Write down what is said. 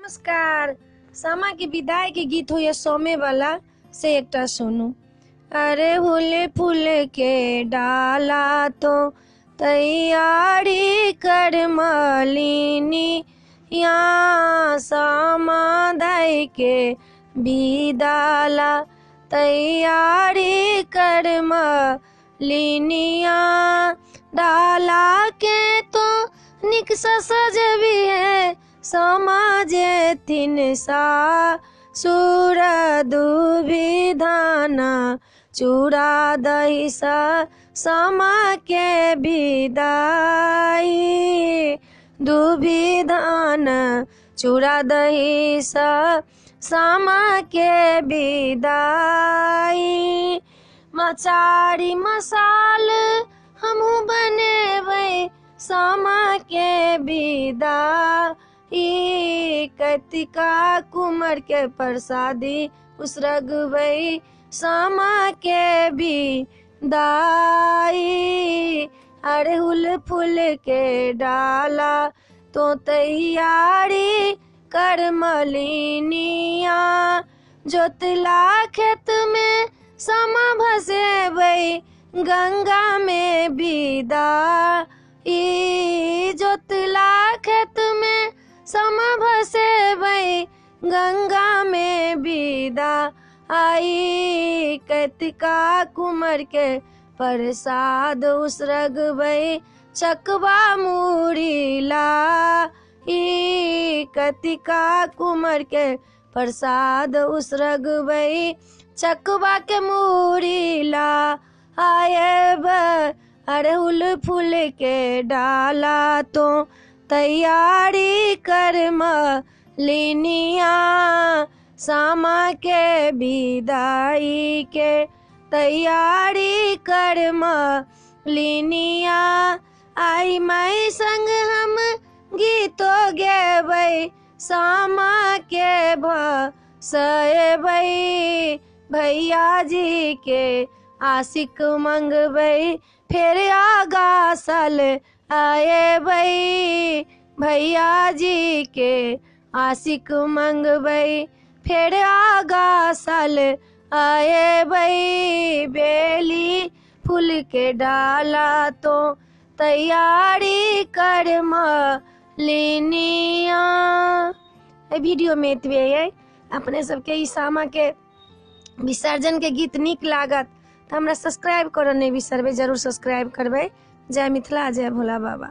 नमस्कार। सामा के विदाई के गीत हो सोमे वाला से एकटा सुनू। अरे हुले फूल के डाला तो तैयारी कर मलिनी, यहाँ सामा दाई के विदाला तैयारी कर मलिनिया। डाला के तो निक सजबी है समाजे तीन सा सुर दुविधाना चूड़ा दही सा समा के विदाई। दुविधान चूड़ा दही सा समा के विदाई। मचारी मसाल हमू बनेबै समा के विदाई। कतिका कुमार के प्रसादी उसरगबै समा के विदाई। अड़हुल फूल के डाला तो तैयारी कर मलिनिया। जोतला खेत में समा भसेबै गंगा में विदाई। जोतला खेत में समा भसेबै गंगा में विदाई। कतिका कुमार के प्रसाद उसरगबै चकवा मुड़ी लाई। कतिका कुमार के प्रसाद उसरगबै चकवा के मुड़ी लाएब। अड़हुल फूल के डाला तो तैयारी कर मलिनिया। सामा के विदाई के तैयारी कर मलिनिया। आई माई संग हम गीतो गेबै सामा के भसेबै। भैया जी के आशिक मंगबै फिर आगा साल आएबै। भैया जी के आशिक मंगबै फिर आगा साल आएबै। बेली फूल के डाला तो तैयारी कर मलिनिया। वीडियो में एतबे है। अपने सबके ई सामा के विसर्जन के गीत निक लागत तो हमरा सब्सक्राइब करऽ नहीं बिसरबै, जरूर सब्सक्राइब करबै। जय मिथिला, जय भोला बाबा।